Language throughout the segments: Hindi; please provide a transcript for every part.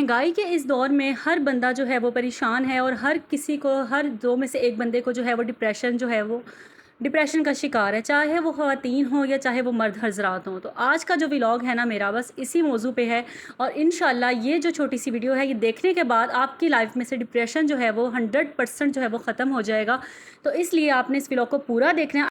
महंगाई के इस दौर में हर बंदा जो है वो परेशान है और हर किसी को, हर दो में से एक बंदे को जो है वो डिप्रेशन का शिकार है, चाहे वो ख़वातीन हो या चाहे वो मर्द हज़रात हों। तो आज का जो व्लॉग है ना मेरा, बस इसी मौजू पे है। और इंशाल्लाह ये जो छोटी सी वीडियो है, ये देखने के बाद आपकी लाइफ में से डिप्रेशन जो है वो 100% जो है वो ख़त्म हो जाएगा। तो इसलिए आपने इस व्लॉग को पूरा देखना है।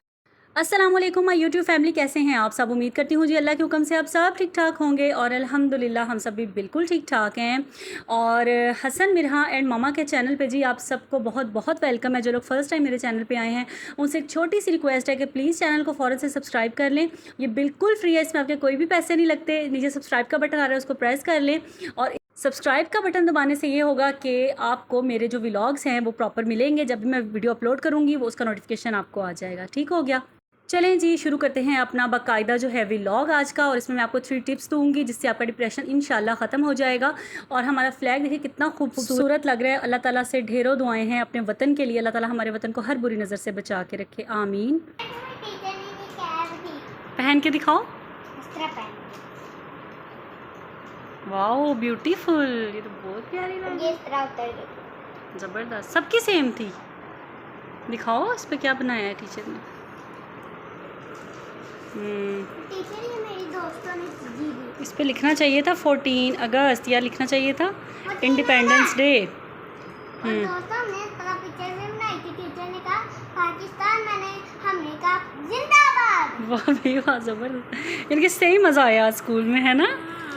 अस्सलाम वालेकुम माय यूट्यूब फैमिली, कैसे हैं आप सब? उम्मीद करती हूँ जी अल्लाह के हुक्म से आप सब ठीक ठाक होंगे और अल्हम्दुलिल्लाह हम सब भी बिल्कुल ठीक ठाक हैं। और हसन मिरहा एंड मामा के चैनल पे जी आप सबको बहुत बहुत वेलकम है। जो लोग फर्स्ट टाइम मेरे चैनल पे आए हैं उनसे एक छोटी सी रिक्वेस्ट है कि प्लीज़ चैनल को फ़ौरन से सब्सक्राइब कर लें। ये बिल्कुल फ्री है, इसमें आपके कोई भी पैसे नहीं लगते। नीचे सब्सक्राइब का बटन आ रहा है, उसको प्रेस कर लें। और सब्सक्राइब का बटन दबाने से ये होगा कि आपको मेरे जो व्लॉग्स हैं वो प्रॉपर मिलेंगे। जब भी मैं वीडियो अपलोड करूँगी वो उसका नोटिफिकेशन आपको आ जाएगा। ठीक हो गया? चलें जी, शुरू करते हैं अपना बाकायदा जो है व्लॉग आज का। और इसमें मैं आपको 3 टिप्स दूंगी जिससे आपका डिप्रेशन इंशाल्लाह ख़त्म हो जाएगा। और हमारा फ्लैग देखिए कितना खूबसूरत लग रहा है। अल्लाह ताला से ढेरों दुआएं हैं अपने वतन के लिए। अल्लाह ताला हमारे वतन को हर बुरी नज़र से बचा के रखे, आमीन। पहन के दिखाओ। वाओ ब्यूटीफुल, ये तो बहुत प्यारी लग रही है, ज़बरदस्त। सबकी सेम थी? दिखाओ इस पर क्या बनाया है टीचर ने। टीचर ये मेरी दोस्तों ने दी थी। इस पे लिखना चाहिए था 14 अगस्त या लिखना चाहिए था इंडिपेंडेंस डे। दोस्तों हमने पिक्चर में बनाई थी। टीचर ने कहा पाकिस्तान, हमने कहा जिंदाबाद। वाह भाई वाह, ज़बरदस्त। इनके सही मज़ा आया आज स्कूल में, है ना?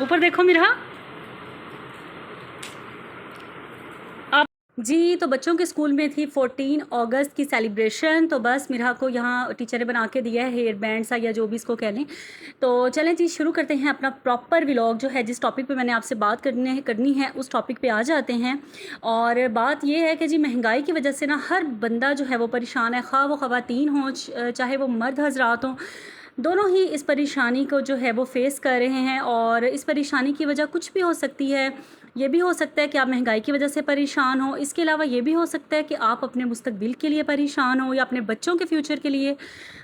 ऊपर देखो मिरहा। जी, तो बच्चों के स्कूल में थी 14 अगस्त की सेलिब्रेशन। तो बस मिरहा को यहाँ टीचर ने बना के दिया है हेयर बैंड सा या जो भी इसको कह लें। तो चलें जी, शुरू करते हैं अपना प्रॉपर व्लॉग। जो है जिस टॉपिक पे मैंने आपसे बात करनी है उस टॉपिक पे आ जाते हैं। और बात ये है कि जी महंगाई की वजह से ना हर बंदा जो है वो परेशान है, खा वो ख़वातीन हों चाहे वो मर्द हज़रात हों, दोनों ही इस परेशानी को जो है वो फ़ेस कर रहे हैं। और इस परेशानी की वजह कुछ भी हो सकती है। ये भी हो सकता है कि आप महंगाई की वजह से परेशान हो। इसके अलावा ये भी हो सकता है कि आप अपने मुस्तकबिल के लिए परेशान हो या अपने बच्चों के फ्यूचर के लिए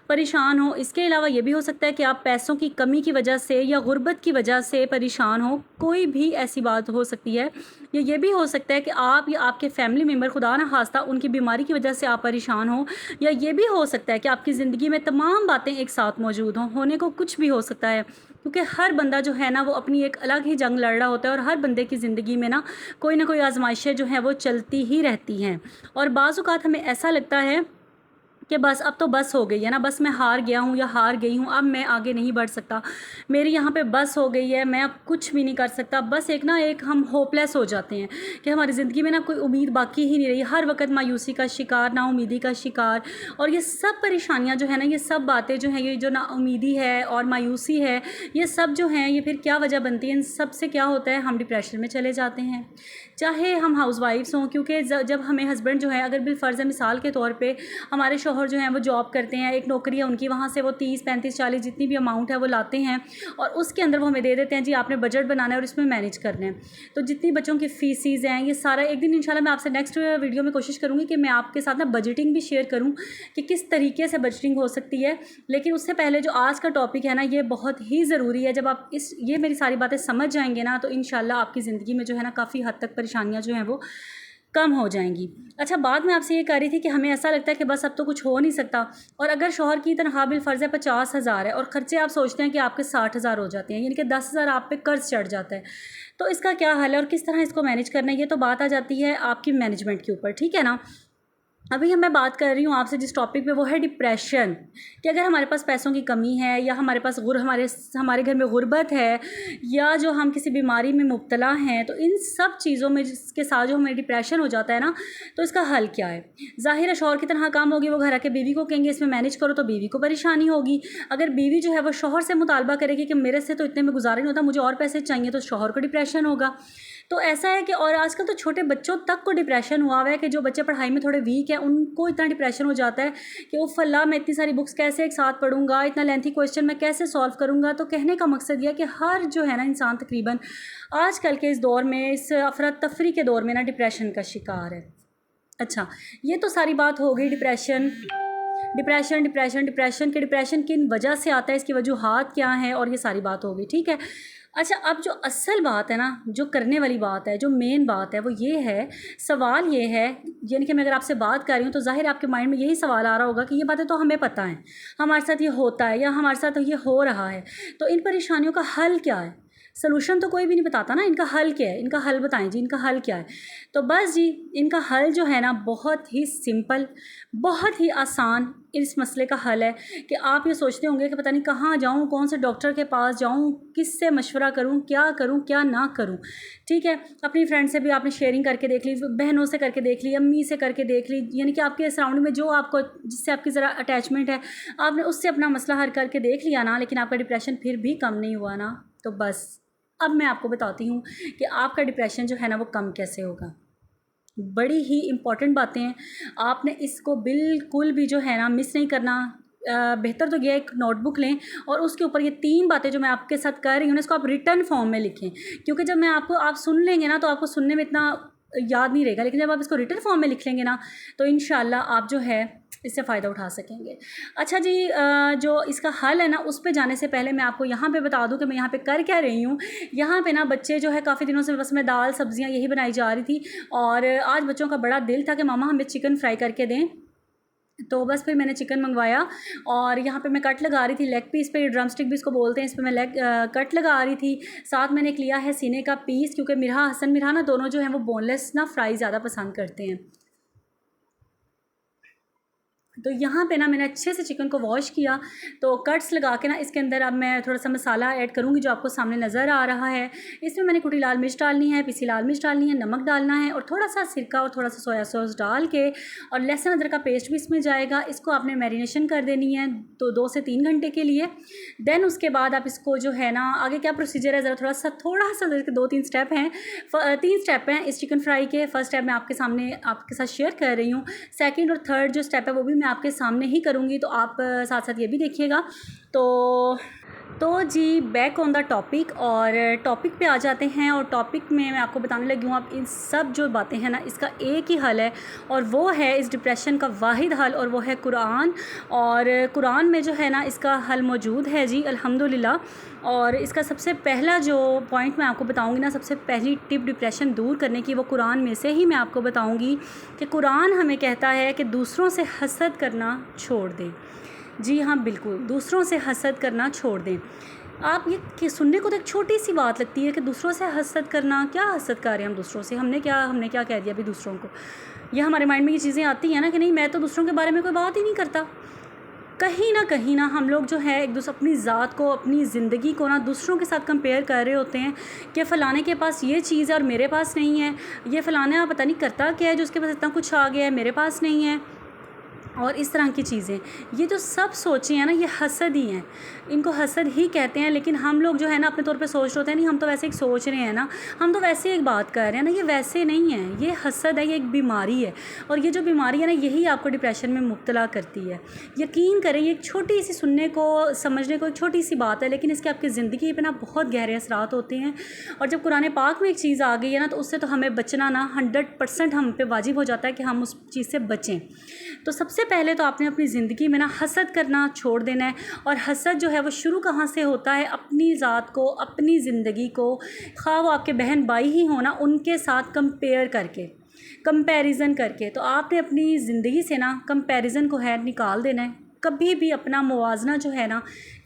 परेशान हो। इसके अलावा ये भी हो सकता है कि आप पैसों की कमी की वजह से या गुर्बत की वजह से परेशान हो। कोई भी ऐसी बात हो सकती है। या ये भी हो सकता है कि आप या आपके फैमिली मेम्बर, खुदा न खास्ता, उनकी बीमारी की वजह से आप परेशान हो। या ये भी हो सकता है कि आपकी ज़िंदगी में तमाम बातें एक साथ मौजूद हों। होने को कुछ भी हो सकता है, क्योंकि हर बंदा जो है ना वो अपनी एक अलग ही जंग लड़ रहा होता है। और हर बंदे की ज़िंदगी में ना कोई आजमाइशें जो हैं वो चलती ही रहती हैं। और बाज़ औक़ात हमें ऐसा लगता है कि बस अब तो बस हो गई है ना, बस मैं हार गया हूँ या हार गई हूँ, अब मैं आगे नहीं बढ़ सकता, मेरी यहाँ पे बस हो गई है, मैं अब कुछ भी नहीं कर सकता। बस एक हम होपलेस हो जाते हैं कि हमारी ज़िंदगी में ना कोई उम्मीद बाकी ही नहीं रही। हर वक्त मायूसी का शिकार, नाउमीदी का शिकार। और ये सब परेशानियाँ जो है ना, ये सब बातें जो हैं, ये जो नाउमीदी है और मायूसी है, ये सब जो हैं ये फिर क्या वजह बनती है? इन सब से क्या होता है, हम डिप्रेशन में चले जाते हैं। चाहे हम हाउसवाइफ्स हों, क्योंकि जब हमें हस्बैंड जो है, अगर बिलफ़र्ज़ मिसाल के तौर पे हमारे शौहर जो हैं वो जॉब करते हैं, एक नौकरी है उनकी, वहाँ से वो 30, 35, 40 जितनी भी अमाउंट है वो लाते हैं और उसके अंदर वो हमें दे देते हैं, जी आपने बजट बनाना है और इसमें मैनेज करना है। तो जितनी बच्चों की फ़ीसीज़ हैं, ये सारा एक दिन इंशाल्लाह मैं आपसे नेक्स्ट वीडियो में कोशिश करूँगी कि मैं आपके साथ ना बजटिंग भी शेयर करूँ कि किस तरीके से बजटिंग हो सकती है। लेकिन उससे पहले जो आज का टॉपिक है ना, ये बहुत ही ज़रूरी है। जब आप ये मेरी सारी बातें समझ जाएंगे ना, तो इंशाल्लाह आपकी ज़िंदगी में जो है ना काफ़ी हद तक परेशानियाँ जो हैं वो कम हो जाएंगी। अच्छा, बात मैं आपसे ये कह रही थी कि हमें ऐसा लगता है कि बस अब तो कुछ हो नहीं सकता। और अगर शौहर की तनख्वाह बिलफ़र्ज़ है 50,000 है और ख़र्चे आप सोचते हैं कि आपके 60,000 हो जाते हैं, यानी कि 10,000 आप पे कर्ज़ चढ़ जाता है। तो इसका क्या हल है और किस तरह इसको मैनेज करना है? ये तो बात आ जाती है आपकी मैनेजमेंट के ऊपर, ठीक है ना। अभी मैं बात कर रही हूँ आपसे जिस टॉपिक पे, वो है डिप्रेशन। कि अगर हमारे पास पैसों की कमी है या हमारे पास हमारे घर में गुर्बत है या जो हम किसी बीमारी में मुब्तला हैं, तो इन सब चीज़ों में जिसके साथ जो हमें डिप्रेशन हो जाता है ना, तो इसका हल क्या है? ज़ाहिर है शौहर की तरह काम होगी, वो घर आके बीवी को कहेंगे इसमें मैनेज करो, तो बीवी को परेशानी होगी। अगर बीवी जो है वो शौहर से मुतालबा करेगी कि मेरे से तो इतने में गुजारा नहीं होता, मुझे और पैसे चाहिए, तो शौहर को डिप्रेशन होगा। तो ऐसा है कि और आजकल तो छोटे बच्चों तक को डिप्रेशन हुआ हुआ है कि जो बच्चे पढ़ाई में थोड़े वीक हैं उनको इतना डिप्रेशन हो जाता है कि वो फल्ला मैं इतनी सारी बुक्स कैसे एक साथ पढ़ूंगा, इतना लेंथी क्वेश्चन मैं कैसे सॉल्व करूंगा। तो कहने का मकसद यह कि हर जो है ना इंसान तकरीबन आजकल के इस दौर में, इस अफरा तफरी के दौर में ना डिप्रेशन का शिकार है। अच्छा, ये तो सारी बात हो गई डिप्रेशन डिप्रेशन डिप्रेशन डिप्रेशन के डिप्रेशन किन वजह से आता है, इसकी वजूहात क्या हैं, और ये सारी बात होगी, ठीक है। अच्छा, अब जो असल बात है ना, जो करने वाली बात है, जो मेन बात है वो ये है, सवाल ये है, यानी कि मैं अगर आपसे बात कर रही हूँ तो ज़ाहिर आपके माइंड में यही सवाल आ रहा होगा कि ये बातें तो हमें पता हैं, हमारे साथ ये होता है या हमारे साथ तो ये हो रहा है, तो इन परेशानियों का हल क्या है? सलूशन तो कोई भी नहीं बताता ना, इनका हल क्या है, इनका हल बताएं जी, इनका हल क्या है। तो बस जी, इनका हल जो है ना बहुत ही सिंपल, बहुत ही आसान इस मसले का हल है कि आप ये सोचते होंगे कि पता नहीं कहाँ जाऊँ, कौन से डॉक्टर के पास जाऊँ, किससे मशवरा करूँ, क्या ना करूँ, ठीक है। अपनी फ्रेंड से भी आपने शेयरिंग करके देख ली, बहनों से करके देख ली, अम्मी से करके देख ली, यानी कि आपके सराउंडिंग में जो आपको, जिससे आपकी ज़रा अटैचमेंट है, आपने उससे अपना मसला हल करके देख लिया ना, लेकिन आपका डिप्रेशन फिर भी कम नहीं हुआ ना, तो बस अब मैं आपको बताती हूँ कि आपका डिप्रेशन जो है ना वो कम कैसे होगा। बड़ी ही इम्पॉर्टेंट बातें हैं, आपने इसको बिल्कुल भी जो है ना मिस नहीं करना। बेहतर तो यह एक नोटबुक लें और उसके ऊपर ये 3 बातें जो मैं आपके साथ कर रही हूँ ना, इसको आप रिटर्न फॉर्म में लिखें, क्योंकि जब मैं आप सुन लेंगे ना तो आपको सुनने में इतना याद नहीं रहेगा, लेकिन जब आप इसको रिटर्न फॉर्म में लिख लेंगे ना तो इंशाल्लाह आप जो है इससे फ़ायदा उठा सकेंगे। अच्छा जी, जो इसका हल है ना, उस पे जाने से पहले मैं आपको यहाँ पे बता दूँ कि मैं यहाँ पे कर क्या रही हूँ। यहाँ पे ना बच्चे जो है काफ़ी दिनों से बस मैं दाल सब्ज़ियाँ यही बनाई जा रही थी, और आज बच्चों का बड़ा दिल था कि मामा हमें चिकन फ्राई करके दें, तो बस फिर मैंने चिकन मंगवाया और यहाँ पे मैं कट लगा रही थी, लेग पीस पे, ड्रम स्टिक भी इसको बोलते हैं, इस पर मैं कट लगा रही थी। साथ मैंने लिया है सीने का पीस, क्योंकि मिरहा हसन मिरहा ना दोनों जो हैं वो बोनलेस ना फ्राई ज़्यादा पसंद करते हैं। तो यहाँ पे ना मैंने अच्छे से चिकन को वॉश किया, तो कट्स लगा के ना इसके अंदर अब मैं थोड़ा सा मसाला ऐड करूँगी जो आपको सामने नज़र आ रहा है। इसमें मैंने कुटी लाल मिर्च डालनी है, पिसी लाल मिर्च डालनी है, नमक डालना है और थोड़ा सा सिरका और थोड़ा सा सोया सॉस डाल के, और लहसुन अदरक का पेस्ट भी इसमें जाएगा। इसको आपने मैरिनेशन कर देनी है तो 2 से 3 घंटे के लिए। देन उसके बाद आप इसको जो है ना, आगे क्या प्रोसीजर है, ज़रा थोड़ा सा 2-3 स्टेप हैं, 3 स्टेप हैं इस चिकन फ्राई के। फर्स्ट स्टेप मैं आपके सामने आपके साथ शेयर कर रही हूँ, सेकंड और थर्ड जो स्टेप है वो भी मैं आपके सामने ही करूँगी, तो आप साथ साथ ये भी देखिएगा। तो जी, बैक ऑन द टॉपिक, और टॉपिक पे आ जाते हैं। और टॉपिक में मैं आपको बताने लगी हूँ, आप इन सब जो बातें हैं ना, इसका एक ही हल है, और वो है इस डिप्रेशन का वाहिद हल, और वो है कुरान। और कुरान में जो है ना इसका हल मौजूद है जी, अल्हम्दुलिल्लाह। और इसका सबसे पहला जो पॉइंट मैं आपको बताऊंगी ना, सबसे पहली टिप डिप्रेशन दूर करने की, वो कुरान में से ही मैं आपको बताऊंगी कि कुरान हमें कहता है कि दूसरों से हसद करना छोड़ दें। जी हाँ, बिल्कुल, दूसरों से हसद करना छोड़ दें। आप ये कि सुनने को तो एक छोटी सी बात लगती है कि दूसरों से हसद करना, क्या हसद कर रहे हैं हम दूसरों से, हमने क्या कह दिया अभी दूसरों को। यह हमारे माइंड में ये चीज़ें आती हैं ना कि नहीं, मैं तो दूसरों के बारे में कोई बात ही नहीं करता। कहीं ना हम लोग जो है एक दूसरे अपनी ज़ात को, अपनी ज़िंदगी को ना दूसरों के साथ कंपेयर कर रहे होते हैं कि फ़लाने के पास ये चीज़ है और मेरे पास नहीं है, ये फ़लाना पता नहीं करता क्या है जो उसके पास इतना कुछ आ गया है, मेरे पास नहीं है, और इस तरह की चीज़ें। ये जो सब सोचें हैं ना, ये हसद ही हैं, इनको हसद ही कहते हैं। लेकिन हम लोग जो है ना अपने तौर पे सोच रहे होते हैं, नहीं हम तो वैसे एक सोच रहे हैं ना, हम तो वैसे एक बात कर रहे हैं ना, ये वैसे नहीं है, ये हसद है, ये एक बीमारी है। और ये जो बीमारी है ना, यही आपको डिप्रेशन में मुब्तला करती है। यकीन करें, ये एक छोटी सी सुनने को, समझने को एक छोटी सी बात है, लेकिन इसके आपकी ज़िंदगी पे ना बहुत गहरे असरात होते हैं। और जब कुरान पाक में एक चीज़ आ गई है ना, तो उससे तो हमें बचना ना 100% हम पे वाजिब हो जाता है कि हम उस चीज़ से बचें। तो सबसे पहले तो आपने अपनी ज़िंदगी में ना हसद करना छोड़ देना है। और हसद जो है वो शुरू कहाँ से होता है, अपनी ज़ात को, अपनी ज़िंदगी को, खा वो आपके बहन भाई ही हो ना, उनके साथ कंपेयर करके, कंपैरिजन करके। तो आपने अपनी ज़िंदगी से ना कंपैरिजन को है निकाल देना है। कभी भी अपना मुवाजना जो है ना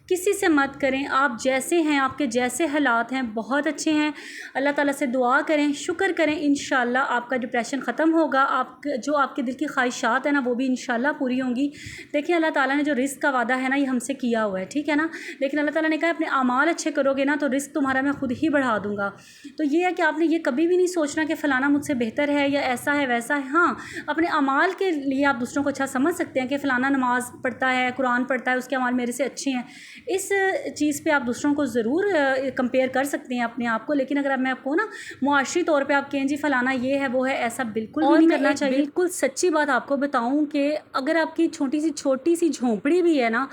किसी से मत करें। आप जैसे हैं, आपके जैसे हालात हैं, बहुत अच्छे हैं। अल्लाह ताला से दुआ करें, शुक्र करें, इंशाल्लाह आपका डिप्रेशन ख़त्म होगा। जो आपके दिल की ख्वाहिशात हैं ना, वो भी इंशाल्लाह पूरी होंगी। देखिए, अल्लाह ताला ने जो रिस्क का वादा है ना, ये हमसे किया हुआ है, ठीक है ना। लेकिन अल्लाह ताला ने कहा अपने आमाल अच्छे करोगे ना तो रिस्क तुम्हारा मैं खुद ही बढ़ा दूँगा। तो ये है कि आपने ये कभी भी नहीं सोचना कि फ़लाना मुझसे बेहतर है या ऐसा है वैसा है। हाँ, अपने अमाल के लिए आप दूसरों को अच्छा समझ सकते हैं कि फ़लाना नमाज़ पढ़ता है, कुरान पढ़ता है, उसके अमाल मेरे से अच्छे हैं। इस चीज़ पे आप दूसरों को ज़रूर कंपेयर कर सकते हैं अपने आप को। लेकिन अगर मैं आपको ना मुआशरी तौर पे आप कहें जी फ़लाना ये है वो है, ऐसा बिल्कुल भी नहीं करना चाहिए। बिल्कुल सच्ची बात आपको बताऊं कि अगर आपकी छोटी सी झोंपड़ी भी है ना,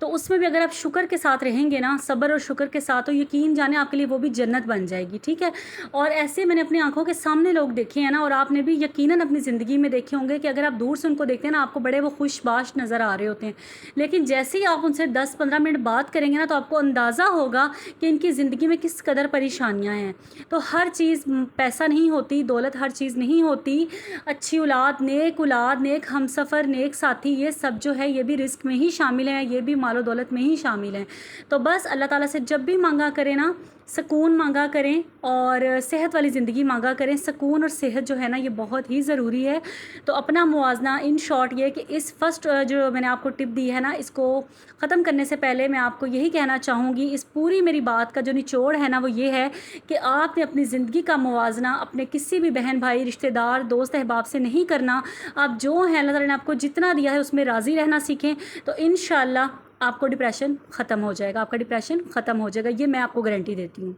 तो उसमें भी अगर आप शुक्र के साथ रहेंगे ना, सब्र और शुक्र के साथ, तो यकीन जाने आपके लिए वो भी जन्नत बन जाएगी, ठीक है। और ऐसे मैंने अपनी आंखों के सामने लोग देखे हैं ना, और आपने भी यकीनन अपनी ज़िंदगी में देखे होंगे कि अगर आप दूर से उनको देखते हैं ना, आपको बड़े वो खुशबाश नज़र आ रहे होते हैं, लेकिन जैसे ही आप उनसे 10-15 मिनट बात करेंगे ना, तो आपको अंदाज़ा होगा कि इनकी ज़िंदगी में किस कदर परेशानियाँ हैं। तो हर चीज़ पैसा नहीं होती, दौलत हर चीज़ नहीं होती। अच्छी औलाद, नेक हमसफ़र, नेक साथी, ये सब जो है ये भी रिस्क में ही शामिल हैं, ये भी मालो दौलत में ही शामिल हैं। तो बस अल्लाह ताला से जब भी मांगा करें ना, सुकून मांगा करें और सेहत वाली ज़िंदगी मांगा करें। सुकून और सेहत जो है ना, ये बहुत ही ज़रूरी है। तो अपना मुवाजना, इन शॉर्ट ये कि इस फर्स्ट जो मैंने आपको टिप दी है ना, इसको ख़त्म करने से पहले मैं आपको यही कहना चाहूँगी, इस पूरी मेरी बात का जो निचोड़ है ना, वो ये है कि आपने अपनी ज़िंदगी का मुवाजना अपने किसी भी बहन भाई, रिश्तेदार, दोस्त अहबाब से नहीं करना। आप जो हैं, अल्लाह ताला ने आपको जितना दिया है उसमें राज़ी रहना सीखें, तो इंशाअल्लाह आपको डिप्रेशन ख़त्म हो जाएगा, आपका डिप्रेशन ख़त्म हो जाएगा, ये मैं आपको गारंटी देती हूँ।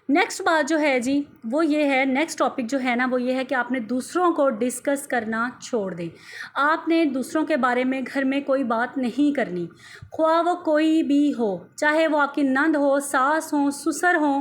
नेक्स्ट बात जो है जी, वो ये है, नेक्स्ट टॉपिक जो है ना, वो ये है कि आपने दूसरों को डिस्कस करना छोड़ दें। आपने दूसरों के बारे में घर में कोई बात नहीं करनी, ख्वाह वो कोई भी हो, चाहे वो आपकी नंद हो, सास हो, ससुर हो,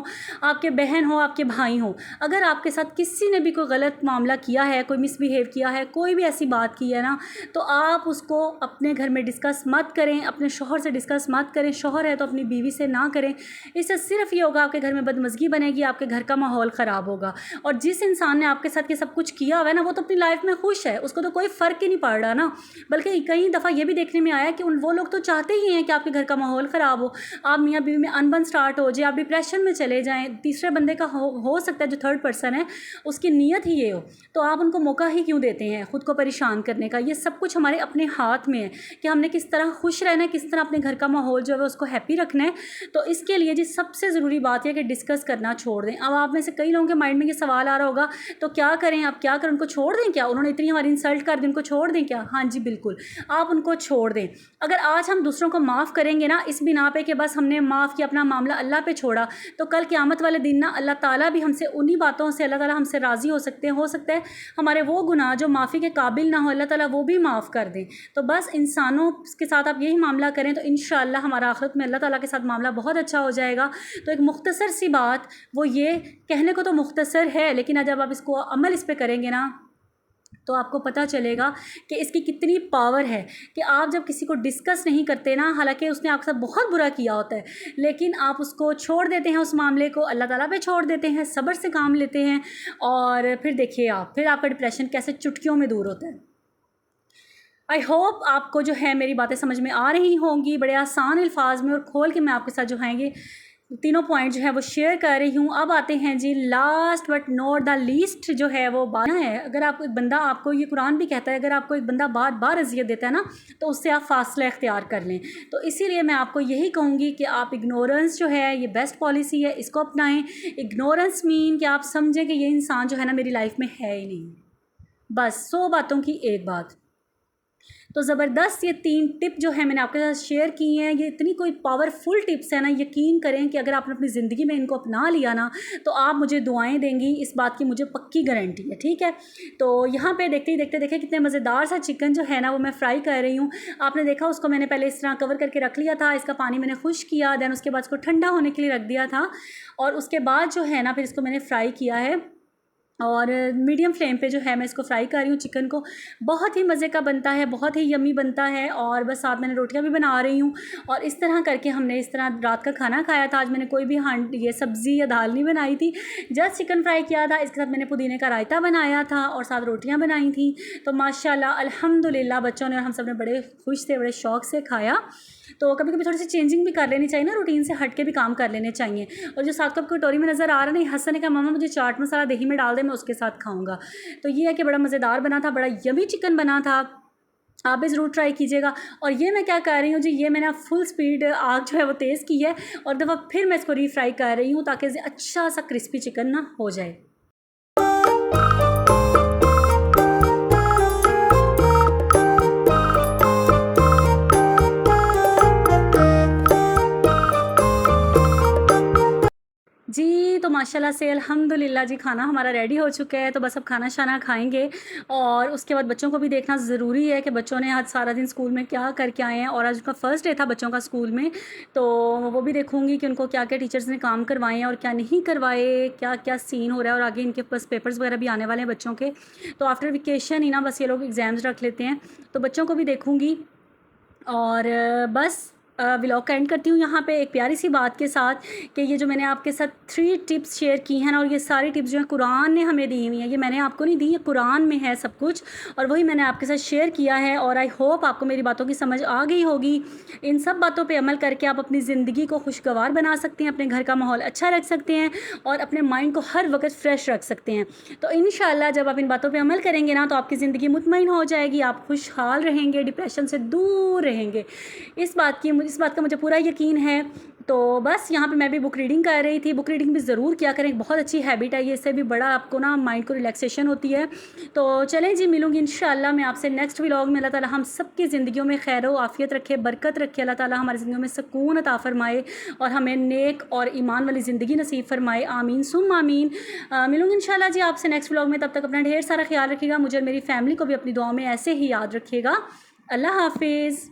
आपके बहन हो, आपके भाई हो। अगर आपके साथ किसी ने भी कोई गलत मामला किया है, कोई मिसबिहेव किया है, कोई भी ऐसी बात की है ना, तो आप उसको अपने घर में डिस्कस मत करें, अपने शौहर से डिस्कस मत करें। शौहर है तो अपनी बीवी से ना करें। इससे सिर्फ ये होगा आपके घर में बदमज़गी बनेगी, आपके घर का माहौल ख़राब होगा। और जिस इंसान ने आपके साथ ये सब कुछ किया हुआ है ना, वो तो अपनी लाइफ में खुश है, उसको तो कोई फ़र्क ही नहीं पड़ रहा ना। बल्कि कई दफ़ा ये भी देखने में आया कि वो लोग तो चाहते ही हैं कि आपके घर का माहौल ख़राब हो, आप मियाँ बीवी में अनबन स्टार्ट हो जाए, आप डिप्रेशन में चले जाएँ। तीसरे बंदे का हो सकता है, जो थर्ड पर्सन है उसकी नीयत ही ये हो, तो आप उनको मौका ही क्यों देते हैं ख़ुद को परेशान करने का। ये सब कुछ हमारे अपने हाथ में है कि हमने किस तरह खुश रहना है, किस तरह अपने घर का माहौल जो है उसको हैप्पी रखना है। तो इसके लिए जी सबसे ज़रूरी बात यह है कि डिस्कस करना छोड़ दें। अब आप में से कई लोगों के माइंड में ये सवाल आ रहा होगा, तो क्या करें, आप क्या करें, उनको छोड़ दें क्या, उन्होंने इतनी हमारी इंसल्ट कर दी, उनको छोड़ दें क्या? हाँ जी बिल्कुल, आप उनको छोड़ दें। अगर आज हम दूसरों को माफ़ करेंगे ना, इस बिना पे कि बस हमने माफ़ किया, अपना मामला अल्लाह पे छोड़ा, तो कल क़यामत वाले दिन ना अल्लाह ताला भी हमसे उन्हीं बातों से, अल्लाह ताला हमसे राज़ी हो सकते हैं। हो सकता है हमारे वो गुनाह जो माफ़ी के काबिल ना हो, अल्लाह ताला वो भी माफ़ कर दें। तो बस इंसानों के साथ आप यही मामला करें, तो इंशाअल्लाह हमारा आखिरत में अल्लाह ताला के साथ मामला बहुत अच्छा हो जाएगा। तो एक मुख्तसर सी बात, वो ये कहने को तो मुख्तसर है, लेकिन जब आप इसको अमल इस पे करेंगे ना, तो आपको पता चलेगा कि इसकी कितनी पावर है। कि आप जब किसी को डिस्कस नहीं करते ना, हालांकि उसने आपके साथ बहुत बुरा किया होता है, लेकिन आप उसको छोड़ देते हैं, उस मामले को अल्लाह ताला पे छोड़ देते हैं, सब्र से काम लेते हैं, और फिर देखिए आप, फिर आपका डिप्रेशन कैसे चुटकियों में दूर होता है। आई होप आपको जो है मेरी बातें समझ में आ रही होंगी, बड़े आसान अल्फाज में और खोल के मैं आपके साथ जो है ये तीनों पॉइंट जो है वो शेयर कर रही हूँ। अब आते हैं जी last but not the least जो है वो बात है। अगर आपको एक बंदा, आपको ये कुरान भी कहता है, अगर आपको एक बंदा बार बार अजियत देता है ना, तो उससे आप फासला इख्तियार कर लें। तो इसीलिए मैं आपको यही कहूँगी कि आप इग्नोरेंस जो है ये बेस्ट पॉलिसी है, इसको अपनाएं। इग्नोरेंस मीन कि आप समझें कि ये इंसान जो है ना मेरी लाइफ में है ही नहीं, बस 100 बातों की एक बात। तो ज़बरदस्त ये 3 टिप जो है मैंने आपके साथ शेयर की हैं, ये इतनी कोई पावरफुल टिप्स है ना, यकीन करें कि अगर आपने अपनी ज़िंदगी में इनको अपना लिया ना, तो आप मुझे दुआएं देंगी, इस बात की मुझे पक्की गारंटी है, ठीक है। तो यहाँ पे देखते ही देखते देखें कितने मज़ेदार सा चिकन जो है ना वो मैं फ्राई कर रही हूँ। आपने देखा, उसको मैंने पहले इस तरह कवर करके रख लिया था, इसका पानी मैंने खुश किया, दैन उसके बाद इसको ठंडा होने के लिए रख दिया था, और उसके बाद जो है ना फिर इसको मैंने फ्राई किया है, और मीडियम फ्लेम पे जो है मैं इसको फ्राई कर रही हूँ चिकन को। बहुत ही मज़े का बनता है, बहुत ही यम्मी बनता है, और बस साथ मैंने रोटियाँ भी बना रही हूँ। और इस तरह करके हमने इस तरह रात का खाना खाया था। आज मैंने कोई भी ये सब्ज़ी या दाल नहीं बनाई थी, जस्ट चिकन फ्राई किया था, इसके साथ मैंने पुदीने का रायता बनाया था और साथ रोटियाँ बनाई थी। तो माशाल्लाह अल्हम्दुलिल्लाह बच्चों ने और हम सब ने बड़े खुश थे, बड़े शौक़ से खाया। तो कभी कभी थोड़ी सी चेंजिंग भी कर लेनी चाहिए ना, रूटीन से हट के भी काम कर लेने चाहिए। और जो साथ कप कटोरी में नज़र आ रहा नहीं, हसन ने कहा मामा मुझे चाट मसाला दही में डाल दे, मैं उसके साथ खाऊंगा। तो ये है कि बड़ा मज़ेदार बना था, बड़ा यमी चिकन बना था, आप भी ज़रूर ट्राई कीजिएगा। और ये मैं क्या कर रही हूँ जी, ये मैंने फुल स्पीड आग जो है वो तेज़ की है, और दफ़ा फिर मैं इसको रीफ्राई कर रही हूँ ताकि अच्छा सा क्रिस्पी चिकन ना हो जाए। जी तो माशाल्लाह से अल्हम्दुलिल्लाह जी खाना हमारा रेडी हो चुका है। तो बस अब खाना शाना खाएंगे और उसके बाद बच्चों को भी देखना ज़रूरी है कि बच्चों ने आज सारा दिन स्कूल में क्या करके आए हैं, और आज उनका फ़र्स्ट डे था बच्चों का स्कूल में। तो वो भी देखूंगी कि उनको क्या क्या टीचर्स ने काम करवाए हैं और क्या नहीं करवाए, क्या क्या सीन हो रहा है। और आगे इनके पास पेपर्स वगैरह भी आने वाले हैं बच्चों के, तो आफ्टर वेकेशन ही ना बस ये लोग एग्ज़ाम्स रख लेते हैं। तो बच्चों को भी देखूंगी और बस व्लॉग का एंड करती हूँ यहाँ पे एक प्यारी सी बात के साथ कि ये जो मैंने आपके साथ 3 टिप्स शेयर की हैं ना, और ये सारी टिप्स जो हैं कुरान ने हमें दी हुई हैं, ये मैंने आपको नहीं दी, ये कुरान में है सब कुछ, और वही मैंने आपके साथ शेयर किया है। और आई होप आपको मेरी बातों की समझ आ गई होगी। इन सब बातों पे अमल करके आप अपनी ज़िंदगी को खुशगवार बना सकते हैं, अपने घर का माहौल अच्छा रख सकते हैं और अपने माइंड को हर वक्त फ्रेश रख सकते हैं। तो इंशाल्लाह जब आप इन बातों पे अमल करेंगे ना, तो आपकी ज़िंदगी मुतमईन हो जाएगी, आप खुशहाल रहेंगे, डिप्रेशन से दूर रहेंगे। इस बात का मुझे पूरा यकीन है। तो बस यहाँ पे मैं भी बुक रीडिंग कर रही थी। बुक रीडिंग भी ज़रूर किया करें, बहुत अच्छी हैबिट है ये, इससे भी बड़ा आपको ना माइंड को रिलैक्सेशन होती है। तो चलें जी, मिलूंगी इंशाल्लाह मैं आपसे नेक्स्ट व्लॉग में। अल्लाह ताला हम सब की ज़िंदगियों में खैर व आफ़ियत रखे, बरकत रखे। अल्लाह ताला हमारी ज़िंदगियों में सुकून अता फ़रमाए और हमें नेक और ईमान वाली ज़िंदगी नसीब फ़रमाए। आमीन सुम आमीन। मिलूंगी इंशाल्लाह जी आपसे नेक्स्ट व्लॉग में। तब तक अपना ढेर सारा ख्याल रखिएगा, मुझे और मेरी फैमिली को भी अपनी दुआओं में ऐसे ही याद रखिएगा। अल्लाह हाफिज़।